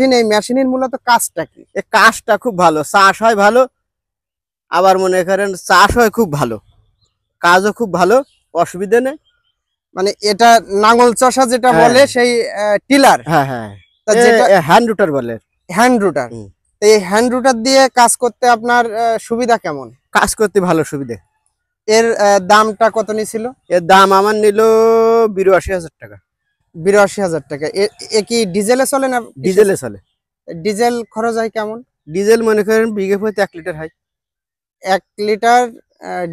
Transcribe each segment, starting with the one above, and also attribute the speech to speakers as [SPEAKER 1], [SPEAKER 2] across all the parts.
[SPEAKER 1] এই মেশিনের মূলত কাজটা কি?
[SPEAKER 2] এই কাজটা খুব ভালো, চাষ হয় ভালো, আবার মনে করেন চাষ হয় খুব ভালো, কাজও খুব ভালো, অসুবিধা নেই।
[SPEAKER 1] মানে এটা নাঙল চষা যেটা বলে সেই টিলার।
[SPEAKER 2] হ্যাঁ হ্যাঁ,
[SPEAKER 1] যেটা
[SPEAKER 2] হ্যান্ড রুটার বলে।
[SPEAKER 1] Hand rotor. এই হ্যান্ড রুটার দিয়ে কাজ করতে আপনার সুবিধা কেমন?
[SPEAKER 2] কাজ করতে ভালো সুবিধা।
[SPEAKER 1] এর দামটা কত নিছিল?
[SPEAKER 2] এর দাম আমার নিল ৮২,০০০ টাকা।
[SPEAKER 1] ৮২,০০০ টাকা। এ কি ডিজেলে চলে না?
[SPEAKER 2] ডিজেলে চলে।
[SPEAKER 1] ডিজেল খরচ হয় কেমন?
[SPEAKER 2] ডিজেল মনে করেন বিঘে প্রতি ১ লিটার হয়।
[SPEAKER 1] ১ লিটার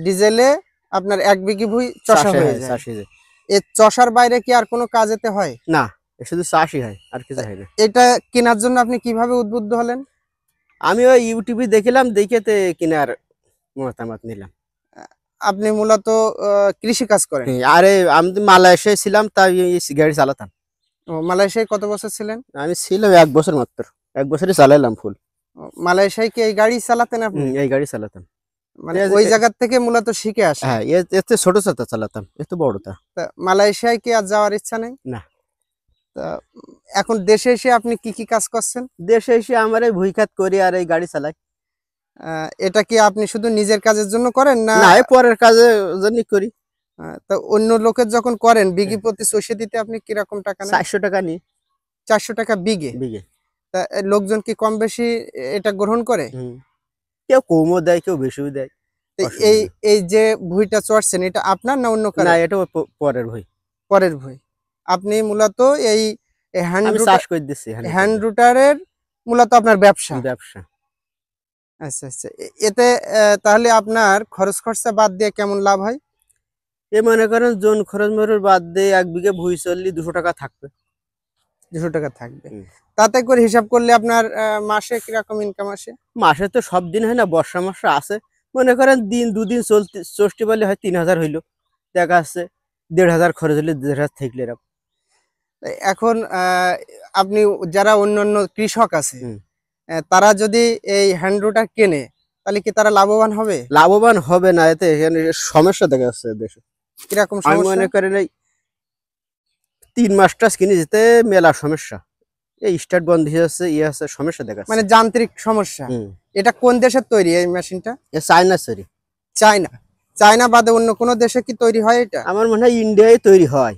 [SPEAKER 1] ডিজেলে আপনার ১ বিঘি ভুঁই চষা হয়ে যায়। এই চষার বাইরে কি আর কোনো কাজেতে হয়
[SPEAKER 2] না? শুধু চাষই হয়, আর কিছু হয় না।
[SPEAKER 1] এটা কেনার জন্য আপনি কিভাবে উদ্বুদ্ধ হলেন?
[SPEAKER 2] আমি ওই ইউটিউবে দেখিলাম, দেখেতে কেনার মতামত নিলাম।
[SPEAKER 1] আপনি মূলত কৃষি কাজ করেন?
[SPEAKER 2] আরে আমি মালয়েশিয়ায় ছিলাম, তাই গাড়ি চালাতাম।
[SPEAKER 1] মালয়েশিয়ায় কত বছর ছিলেন?
[SPEAKER 2] আমি ছিলাম ১ বছর মাত্র, ১ বছরই চালাইলাম ফুল।
[SPEAKER 1] মালয়েশিয়ায় কি এই গাড়ি চালাতেন আপনি?
[SPEAKER 2] এই গাড়ি চালাতাম,
[SPEAKER 1] মানে ওই জায়গা থেকে মূলত শিখে আসেন?
[SPEAKER 2] হ্যাঁ, এতে ছোট ছোট চালাতাম, এত বড়টা।
[SPEAKER 1] মালয়েশিয়ায় কি আর যাওয়ার ইচ্ছা নেই?
[SPEAKER 2] না।
[SPEAKER 1] তা এখন দেশে এসে আপনি কি কি কাজ করছেন?
[SPEAKER 2] দেশে এসে আমার এই ভুই খাত করি আর এই গাড়ি চালাই।
[SPEAKER 1] এটা কি আপনি শুধু নিজের কাজের জন্য করেন না?
[SPEAKER 2] না, পরের কাজের জন্য করি।
[SPEAKER 1] তো অন্য লোকের যখন করেন বিঘি প্রতি চষে দিতে আপনি কিরকম টাকা নেন?
[SPEAKER 2] ৪০০ টাকা নি।
[SPEAKER 1] ৪০০ টাকা বিঘে? তা লোকজন কি কম বেশি এটা গ্রহণ করে?
[SPEAKER 2] কেউ কমও দেয়, কেউ বেশিও দেয়।
[SPEAKER 1] এই যে ভুঁইটা চড়ছেন এটা আপনার না অন্য কারো?
[SPEAKER 2] না, এটা পরের ভুঁই।
[SPEAKER 1] পরের ভুঁই। আপনি মূলত এই হ্যান্ড
[SPEAKER 2] হ্যান্ড
[SPEAKER 1] রুটারের মূলত আপনার ব্যবসা। আচ্ছা আচ্ছা। এতে তাহলে আপনার খরচ খরচা বাদ দিয়ে কেমন লাভ হয়?
[SPEAKER 2] মনে করেন জন খরচ মরচ বাদ দিয়ে ১ বিঘে ভুঁই চললে ২০০ টাকা থাকবে।
[SPEAKER 1] ২০০ টাকা থাকবে। তাতে করে হিসাব করলে আপনার মাসে কিরকম ইনকাম আসে?
[SPEAKER 2] মাসে তো সব দিন হয় না, বর্ষা মাসে আছে। মনে করেন দুদিন চষতে পারলে হয় ৩,০০০ হইলো, দেখা যাচ্ছে ১,৫০০ খরচ হলে ১,৫০০ থাকলে এরকম।
[SPEAKER 1] এখন আপনি যারা অন্যান্য কৃষক আছে তারা যদি এই হ্যান্ড রুটার কেনে তাহলে কি তারা লাভবান হবে?
[SPEAKER 2] লাভবান হবে না, এতে এখানে সমস্যা দেখা যাচ্ছে দেশে।
[SPEAKER 1] কিরকম
[SPEAKER 2] আমি
[SPEAKER 1] সমস্যা?
[SPEAKER 2] মনে করেন এই ৩ মাস টাস কিনে যেতে মেলা সমস্যা, এই স্টার্ট বন্ধ হয়ে যাচ্ছে, আছে সমস্যা দেখা যাচ্ছে।
[SPEAKER 1] মানে যান্ত্রিক সমস্যা। এটা কোন দেশের তৈরি এই মেশিনটা?
[SPEAKER 2] চায়না তৈরি।
[SPEAKER 1] চায়না? চায়না বাদে অন্য কোন দেশে কি তৈরি হয় এটা?
[SPEAKER 2] আমার মনে হয় ইন্ডিয়ায় তৈরি হয়।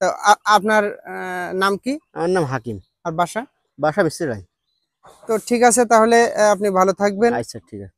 [SPEAKER 1] তো আপনার নাম কি?
[SPEAKER 2] আমার নাম হাকিম।
[SPEAKER 1] আর বাসা?
[SPEAKER 2] বাসা মিস্ত্রি রায়।
[SPEAKER 1] তো ঠিক আছে, তাহলে আপনি ভালো থাকবেন।
[SPEAKER 2] আচ্ছা, ঠিক আছে।